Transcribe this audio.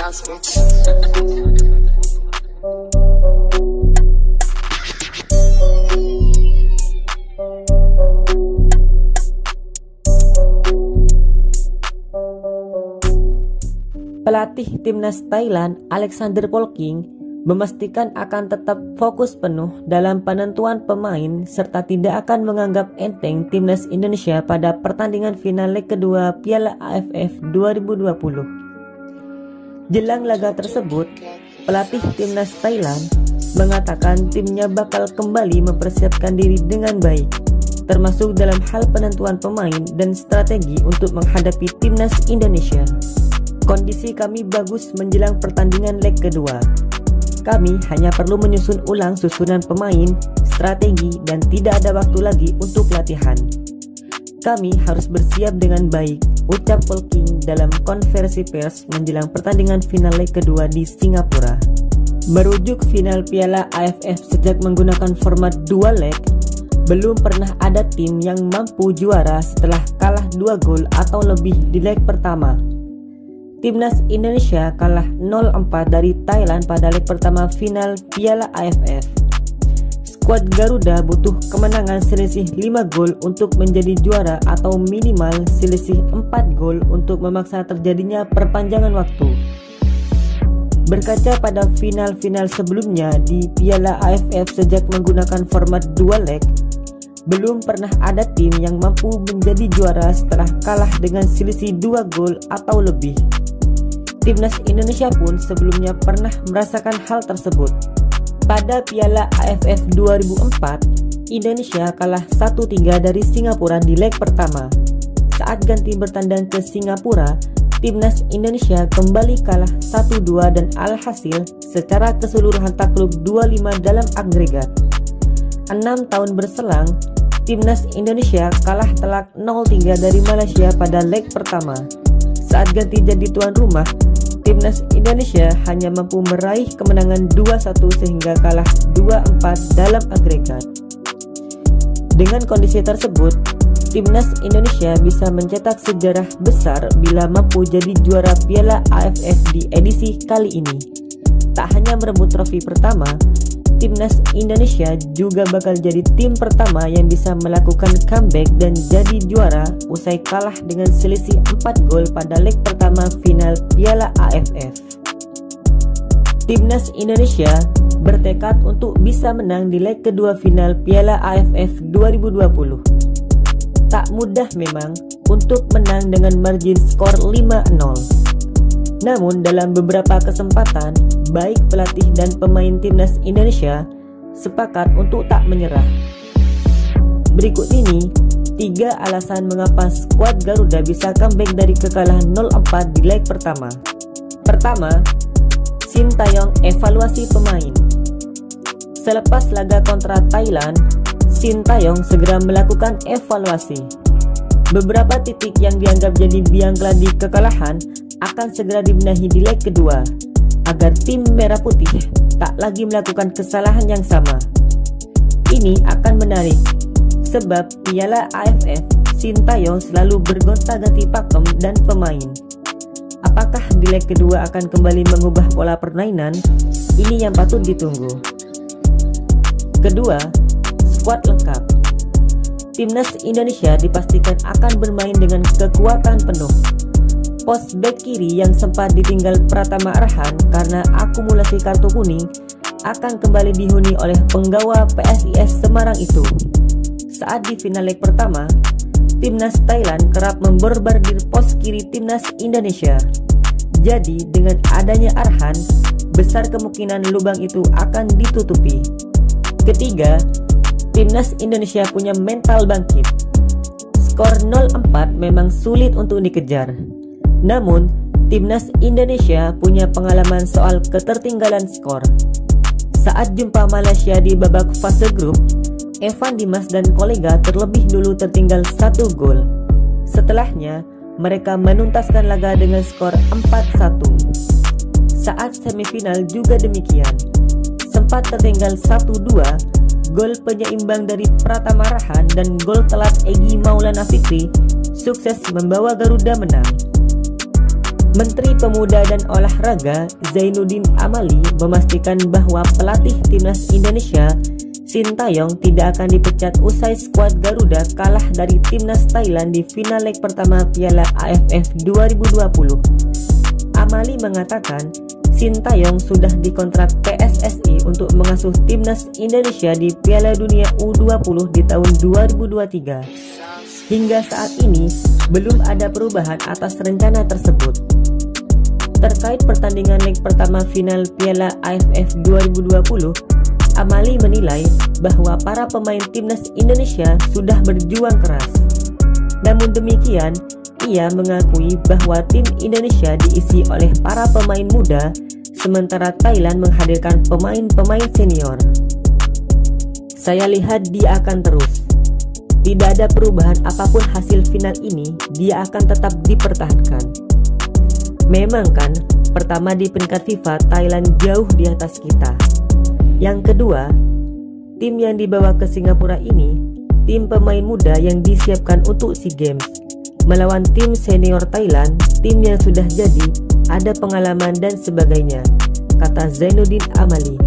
gospel. Pelatih timnas Thailand Alexander Polking memastikan akan tetap fokus penuh dalam penentuan pemain serta tidak akan menganggap enteng timnas Indonesia pada pertandingan final leg kedua Piala AFF 2020. Jelang laga tersebut, pelatih timnas Thailand mengatakan timnya bakal kembali mempersiapkan diri dengan baik, termasuk dalam hal penentuan pemain dan strategi untuk menghadapi timnas Indonesia. Kondisi kami bagus menjelang pertandingan leg kedua. Kami hanya perlu menyusun ulang susunan pemain, strategi, dan tidak ada waktu lagi untuk latihan. Kami harus bersiap dengan baik, ucap Polking dalam konferensi pers menjelang pertandingan final leg kedua di Singapura. Merujuk final Piala AFF sejak menggunakan format 2 leg, belum pernah ada tim yang mampu juara setelah kalah 2 gol atau lebih di leg pertama. Timnas Indonesia kalah 0-4 dari Thailand pada leg pertama final Piala AFF. Skuad Garuda butuh kemenangan selisih 5 gol untuk menjadi juara atau minimal selisih 4 gol untuk memaksa terjadinya perpanjangan waktu. Berkaca pada final-final sebelumnya di Piala AFF sejak menggunakan format 2 leg, belum pernah ada tim yang mampu menjadi juara setelah kalah dengan selisih 2 gol atau lebih. Timnas Indonesia pun sebelumnya pernah merasakan hal tersebut. Pada Piala AFF 2004, Indonesia kalah 1-3 dari Singapura di leg pertama. Saat ganti bertandang ke Singapura, Timnas Indonesia kembali kalah 1-2 dan alhasil secara keseluruhan takluk 2-5 dalam agregat. 6 tahun berselang, Timnas Indonesia kalah telak 0-3 dari Malaysia pada leg pertama. Saat ganti jadi tuan rumah, Timnas Indonesia hanya mampu meraih kemenangan 2-1 sehingga kalah 2-4 dalam agregat. Dengan kondisi tersebut, Timnas Indonesia bisa mencetak sejarah besar bila mampu jadi juara Piala AFF di edisi kali ini. Tak hanya merebut trofi pertama, Timnas Indonesia juga bakal jadi tim pertama yang bisa melakukan comeback dan jadi juara usai kalah dengan selisih 4 gol pada leg pertama final Piala AFF. Timnas Indonesia bertekad untuk bisa menang di leg kedua final Piala AFF 2020. Tak mudah memang untuk menang dengan margin skor 5-0. Namun dalam beberapa kesempatan, baik pelatih dan pemain timnas Indonesia sepakat untuk tak menyerah. Berikut ini 3 alasan mengapa skuad Garuda bisa comeback dari kekalahan 0-4 di leg pertama. Pertama, Sintayong evaluasi pemain. Selepas laga kontra Thailand, Sintayong segera melakukan evaluasi. Beberapa titik yang dianggap jadi biang keladi kekalahan akan segera dibenahi di leg kedua agar tim merah putih tak lagi melakukan kesalahan yang sama. Ini akan menarik sebab Piala AFF Sintayong selalu bergonta-ganti pakem dan pemain. Apakah di leg kedua akan kembali mengubah pola permainan? Ini yang patut ditunggu. Kedua, skuad lengkap. Timnas Indonesia dipastikan akan bermain dengan kekuatan penuh. Pos bek kiri yang sempat ditinggal Pratama Arhan karena akumulasi kartu kuning akan kembali dihuni oleh penggawa PSIS Semarang itu. Saat di final leg pertama, Timnas Thailand kerap memborbardir pos kiri Timnas Indonesia. Jadi dengan adanya Arhan, besar kemungkinan lubang itu akan ditutupi. Ketiga, Timnas Indonesia punya mental bangkit. Skor 0-4 memang sulit untuk dikejar. Namun, Timnas Indonesia punya pengalaman soal ketertinggalan skor. Saat jumpa Malaysia di babak fase grup, Evan Dimas dan kolega terlebih dulu tertinggal 1 gol. Setelahnya, mereka menuntaskan laga dengan skor 4-1. Saat semifinal juga demikian. Sempat tertinggal 1-2, gol penyeimbang dari Pratama Arhan dan gol telat Egy Maulana Fikri sukses membawa Garuda menang. Menteri Pemuda dan Olahraga Zainuddin Amali memastikan bahwa pelatih timnas Indonesia Sintayong tidak akan dipecat usai skuad Garuda kalah dari timnas Thailand di final leg pertama Piala AFF 2020. Amali mengatakan Sintayong sudah dikontrak PSSI untuk mengasuh timnas Indonesia di Piala Dunia U20 di tahun 2023. Hingga saat ini belum ada perubahan atas rencana tersebut. Terkait pertandingan leg pertama final Piala AFF 2020, Amali menilai bahwa para pemain timnas Indonesia sudah berjuang keras. Namun demikian, ia mengakui bahwa tim Indonesia diisi oleh para pemain muda, sementara Thailand menghadirkan pemain-pemain senior. Saya lihat dia akan terus. Tidak ada perubahan apapun hasil final ini, dia akan tetap dipertahankan. Memang kan, pertama di peringkat FIFA Thailand jauh di atas kita. Yang kedua, tim yang dibawa ke Singapura ini, tim pemain muda yang disiapkan untuk SEA Games, melawan tim senior Thailand, tim yang sudah jadi, ada pengalaman dan sebagainya, kata Zainuddin Amali.